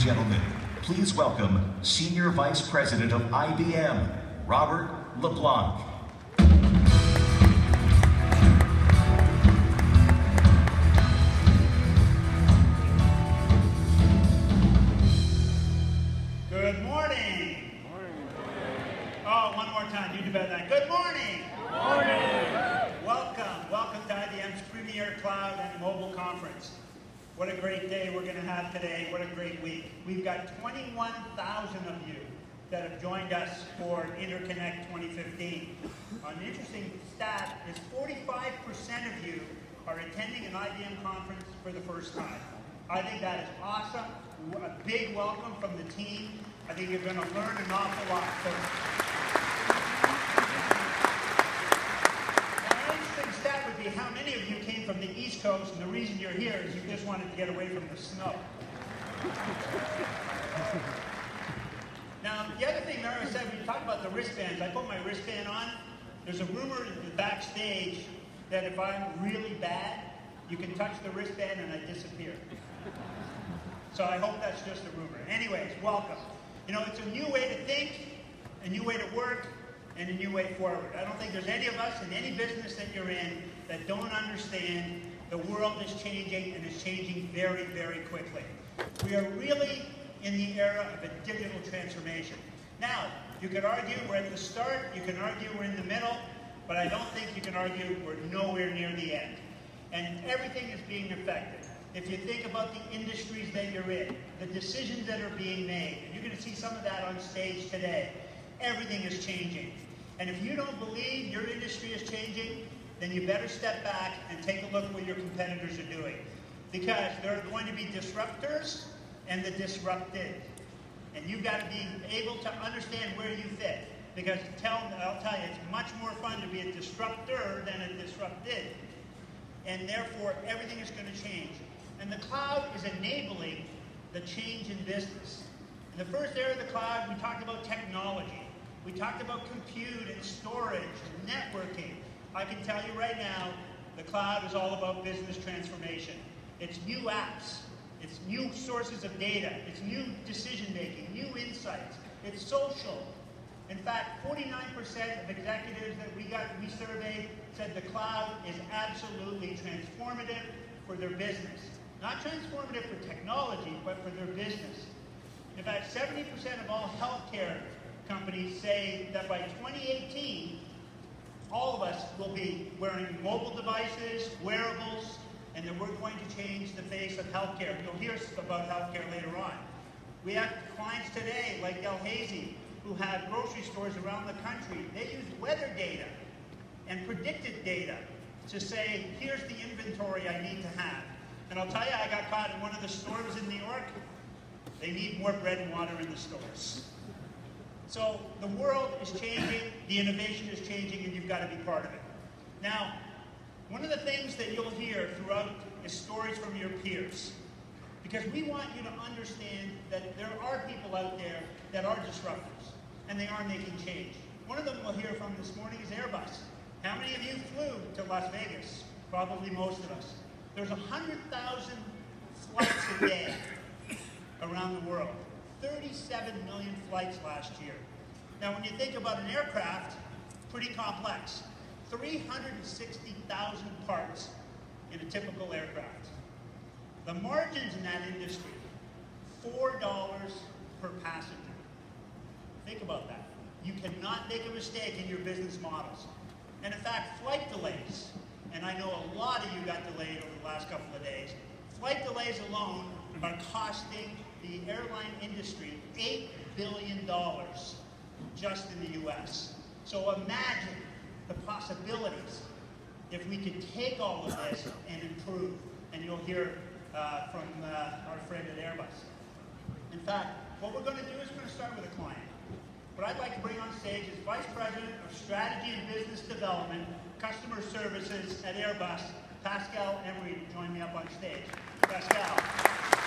gentlemen, please welcome Senior Vice President of IBM, Robert LeBlanc. Good morning. Oh, one more time. You do better than that. Good morning. Good morning. Welcome to IBM's Premier Cloud and Mobile Conference. What a great day we're going to have today. What a great week. We've got 21,000 of you that have joined us for InterConnect 2015. An interesting stat is 45% of you are attending an IBM conference for the first time. I think that is awesome. A big welcome from the team. I think you're going to learn an awful lot. So, an interesting stat would be how many of you came from the East Coast, and the reason you're here is you just wanted to get away from the snow. Now, the other thing Mara said, when you talk about the wristbands, I put my wristband on. There's a rumor in the backstage that if I'm really bad, you can touch the wristband and I disappear. So I hope that's just a rumor. Anyways, welcome. You know, it's a new way to think, a new way to work, and a new way forward. I don't think there's any of us in any business that you're in that don't understand the world is changing, and it's changing very, very quickly. We are really in the era of a digital transformation. Now, you could argue we're at the start, you can argue we're in the middle, but I don't think you can argue we're nowhere near the end. And everything is being affected. If you think about the industries that you're in, the decisions that are being made, and you're going to see some of that on stage today, everything is changing. And if you don't believe your industry is changing, then you better step back and take a look at what your competitors are doing. Because there are going to be disruptors and the disrupted. And you've got to be able to understand where you fit. Because I'll tell you, it's much more fun to be a disruptor than a disrupted. And therefore, everything is going to change. And the cloud is enabling the change in business. In the first era of the cloud, we talked about technology. We talked about compute and storage and networking. I can tell you right now, the cloud is all about business transformation. It's new apps. It's new sources of data. It's new decision-making, new insights. It's social. In fact, 49% of executives that we surveyed said the cloud is absolutely transformative for their business. Not transformative for technology, but for their business. In fact, 70% of all healthcare companies say that by 2018, all of us will be wearing mobile devices, wearables, and that we're going to change the face of healthcare. You'll hear about healthcare later on. We have clients today like Delhaize, who have grocery stores around the country. They use weather data and predicted data to say, here's the inventory I need to have. And I'll tell you, I got caught in one of the stores in New York. They need more bread and water in the stores. So the world is changing, the innovation is changing, and you've got to be part of it. Now, one of the things that you'll hear throughout is stories from your peers. Because we want you to understand that there are people out there that are disruptors, and they are making change. One of them we'll hear from this morning is Airbus. How many of you flew to Las Vegas? Probably most of us. There's 100,000 flights a day around the world. 37 million flights last year. Now, when you think about an aircraft, pretty complex. 360,000 parts in a typical aircraft. The margins in that industry, $4 per passenger. Think about that. You cannot make a mistake in your business models. And in fact, flight delays, and I know a lot of you got delayed over the last couple of days, flight delays alone are costing the airline industry $8 billion just in the US. So imagine the possibilities if we could take all of this and improve. And you'll hear from our friend at Airbus. In fact, what we're going to do is we're going to start with a client. What I'd like to bring on stage is Vice President of Strategy and Business Development, Customer Services at Airbus, Pascal Emery, to join me up on stage. Pascal.